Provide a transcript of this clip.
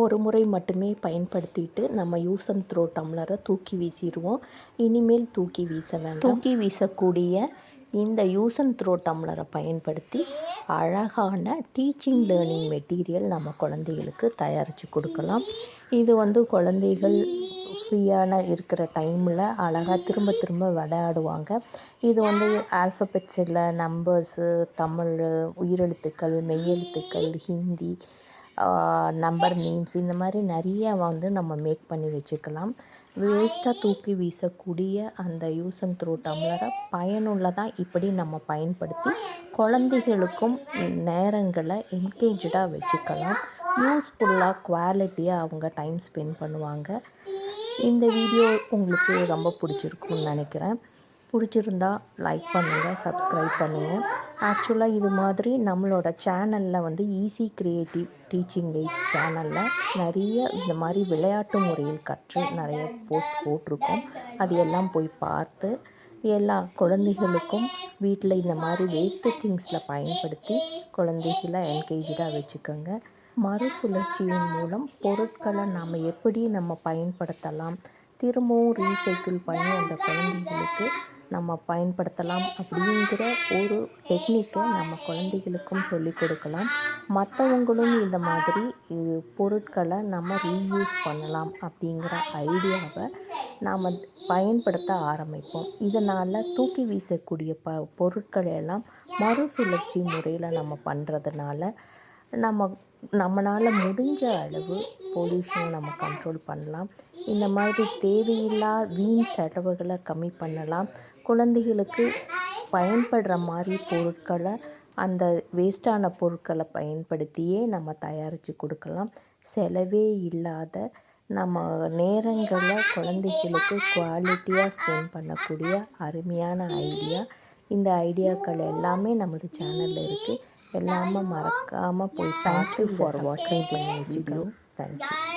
ஒரு முறை மட்டுமே பயன்படுத்திட்டு நம்ம யூஸ் அண்ட் த்ரோ டம்ளரை தூக்கி வீசிடுவோம். இனிமேல் தூக்கி வீச வேண்டாம். தூக்கி வீசக்கூடிய இந்த யூஸ் அண்ட் த்ரோ டம்ளரை பயன்படுத்தி அழகான டீச்சிங் லேர்னிங் மெட்டீரியல் நம்ம குழந்தைகளுக்கு தயாரித்து கொடுக்கலாம். இது குழந்தைகள் ஃப்ரீயான இருக்கிற டைமில் அழகாக திரும்ப திரும்ப விளையாடுவாங்க. இது ஆல்ஃபபெட்ஸில் நம்பர்ஸு, தமிழ், உயிரெழுத்துக்கள், மெய்யெழுத்துக்கள், ஹிந்தி, நம்பர் நேம்ஸ், இந்த மாதிரி நிறைய நம்ம மேக் பண்ணி வச்சுக்கலாம். வேஸ்ட்டாக தூக்கி வீசக்கூடிய அந்த யூஸ் அண்ட் த்ரோ டம்ளரை பயனுள்ளதாக இப்படி நம்ம பயன்படுத்தி குழந்தைகளுக்கும் நேரங்களை என்கேஜாக வச்சுக்கலாம். யூஸ்ஃபுல்லாக குவாலிட்டியாக அவங்க டைம் ஸ்பெண்ட் பண்ணுவாங்க. இந்த வீடியோ உங்களுக்கு ரொம்ப பிடிச்சிருக்குன்னு நினைக்கிறேன். பிடிச்சிருந்தா லைக் பண்ணுங்கள், சப்ஸ்கிரைப் பண்ணுங்கள். ஆக்சுவலாக இது மாதிரி நம்மளோட சேனலில் ஈஸி க்ரியேட்டிவ் டீச்சிங் எய்ட்ஸ் சேனலில் நிறைய இந்த மாதிரி விளையாட்டு முறையில் கற்று நிறைய போஸ்ட் போட்டிருக்கோம். அது எல்லாம் போய் பார்த்து எல்லா குழந்தைகளுக்கும் வீட்டில் இந்த மாதிரி வேஸ்ட்டு திங்ஸில் பயன்படுத்தி குழந்தைகளை என்கேஜாக வச்சுக்கோங்க. மறுசுழற்சியின் மூலம் பொருட்களை நம்ம பயன்படுத்தலாம், திரும்பவும் ரீசைக்கிள் பண்ணி அந்த குழந்தைகளுக்கு நம்ம பயன்படுத்தலாம் அப்படிங்கிற ஒரு டெக்னிக்கை நம்ம குழந்தைகளுக்கும் சொல்லிக் கொடுக்கலாம். மற்றவங்களும் இந்த மாதிரி பொருட்களை நம்ம ரீயூஸ் பண்ணலாம் அப்படிங்கிற ஐடியாவை நாம் பயன்படுத்த ஆரம்பிப்போம். இதனால் தூக்கி வீசக்கூடிய பொருட்களை எல்லாம் மறுசுழற்சி முறையில் நம்ம பண்ணுறதுனால நம்மளால் முடிஞ்ச அளவு பொல்யூஷனை நம்ம கண்ட்ரோல் பண்ணலாம். இந்த மாதிரி தேவையில்லா வீண் செலவுகளை கம்மி பண்ணலாம். குழந்தைகளுக்கு பயன்படுற மாதிரி பொருட்களை, அந்த வேஸ்ட்டான பொருட்களை பயன்படுத்தியே நம்ம தயாரித்து கொடுக்கலாம். செலவே இல்லாத நம்ம நேரங்களை குழந்தைகளுக்கு குவாலிட்டியாக ஸ்பெண்ட் பண்ணக்கூடிய அருமையான ஐடியா. இந்த ஐடியாக்கள் எல்லாமே நமது சேனலில் இருக்குது. எல்லாமே மறக்காமல் போய் பார்த்து Thank you for watching subscribe பண்ணி this video. வச்சுக்கோங்க. தேங்க்யூ.